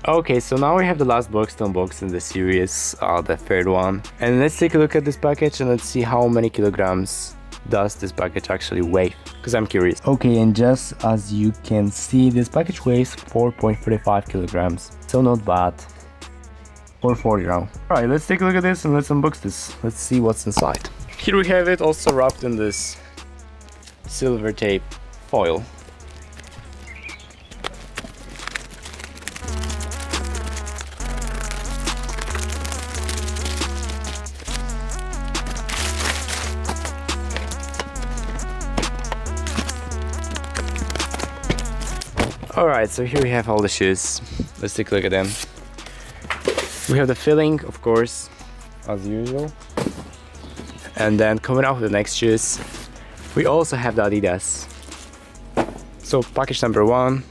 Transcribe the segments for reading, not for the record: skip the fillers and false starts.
Okay, so now we have the last box to unbox in the series, the third one. And let's take a look at this package and let's see how many kilograms does this package actually weigh, because I'm curious. Okay, and just as you can see, this package weighs 4.35 kilograms, so not bad for 40 grams. Alright, let's take a look at this and let's unbox this. Let's see what's inside. Here we have it, also wrapped in this silver tape foil. Alright, so here we have all the shoes. Let's take a look at them. We have the filling, of course, as usual. And then coming out with the next shoes, we also have the Adidas. So package number 1,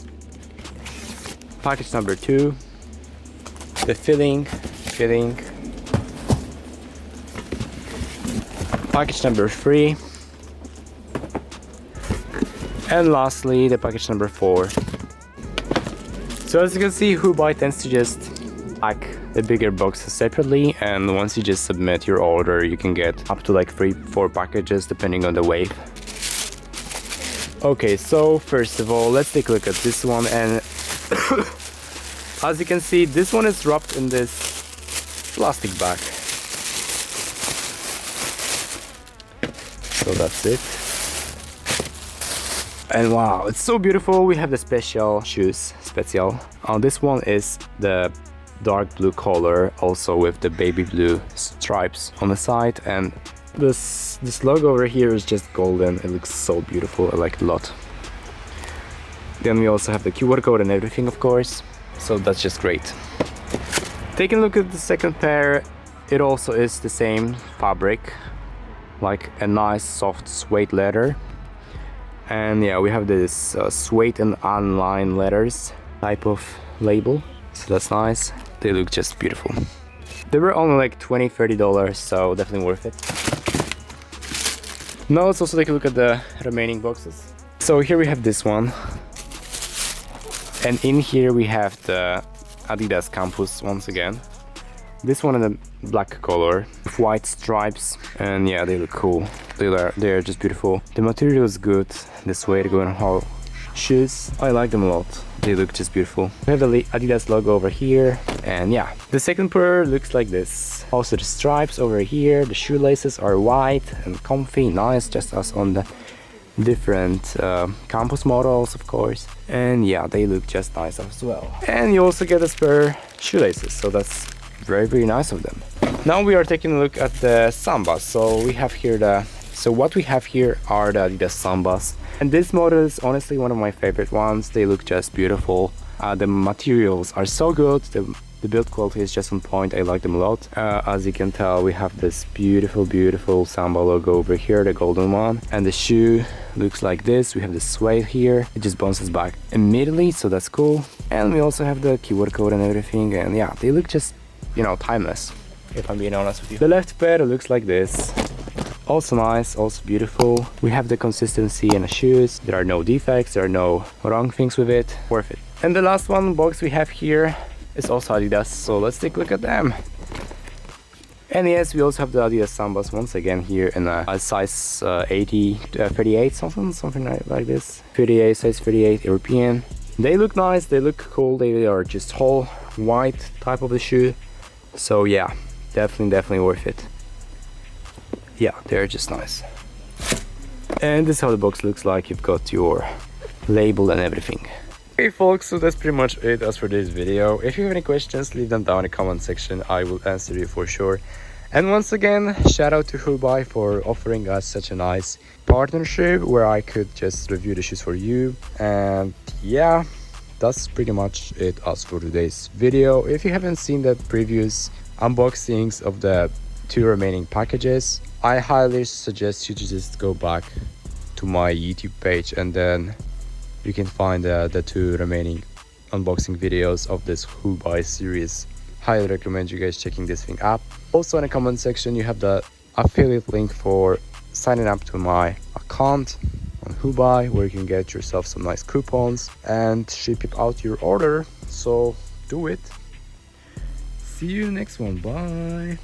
package number 2, the filling, package number 3, and lastly the package number 4. So as you can see, Hoobuy tends to just pack the bigger boxes separately, and once you just submit your order, you can get up to like 3-4 packages depending on the weight. Okay, so first of all, let's take a look at this one, and as you can see, this one is wrapped in this plastic bag. So that's it. And wow, it's so beautiful. We have the special shoes, this one is the dark blue color, also with the baby blue stripes on the side, and this logo over here is just golden. It looks so beautiful. I like it a lot. Then we also have the QR code and everything, of course, so that's just great. Taking a look at the second pair, it also is the same fabric, like a nice soft suede leather. And yeah, we have this suede and unlined letters type of label, so that's nice. They look just beautiful. They were only like $20-30, so definitely worth it. Now let's also take a look at the remaining boxes. So here we have this one, and in here we have the Adidas Campus once again. This one in the black color with white stripes, and yeah, they look cool. They're just beautiful. The material is good. The suede going on shoes, I like them a lot. They look just beautiful. We have the Adidas logo over here, and yeah, the second pair looks like this. Also the stripes over here, the shoelaces are white and comfy, nice, just as on the different Campus models, of course. And yeah, they look just nice as well. And you also get a spare shoelaces, so that's very nice of them. Now we are taking a look at the Sambas. So what we have here are the Adidas Sambas, and this model is honestly one of my favorite ones. They look just beautiful. The materials are so good. The build quality is just on point. I like them a lot. As you can tell, we have this beautiful Samba logo over here, the golden one, and the shoe looks like this. We have the suede here. It just bounces back immediately, so that's cool. And we also have the QR code and everything, and yeah, they look just, you know, timeless, if I'm being honest with you. The left pair looks like this. Also nice, also beautiful. We have the consistency in the shoes. There are no defects, there are no wrong things with it. Worth it. And the last one box we have here is also Adidas, so let's take a look at them. And yes, we also have the Adidas Sambas once again here in a size 38 something like this. 38, size 38 European. They look nice, they look cool. They are just whole white type of the shoe. So yeah, definitely worth it. Yeah, they're just nice. And this is how the box looks like. You've got your label and everything. Okay folks, so that's pretty much it as for this video. If you have any questions, leave them down in the comment section. I will answer you for sure. And once again, shout out to Hoobuy for offering us such a nice partnership where I could just review the shoes for you. And yeah, that's pretty much it as for today's video. If you haven't seen the previous unboxings of the 2 remaining packages, I highly suggest you to just go back to my YouTube page, and then you can find the 2 remaining unboxing videos of this Hoobuy series. Highly recommend you guys checking this thing up. Also in the comment section you have the affiliate link for signing up to my account on Hoobuy, where you can get yourself some nice coupons and ship out your order. So do it. See you in the next one. Bye.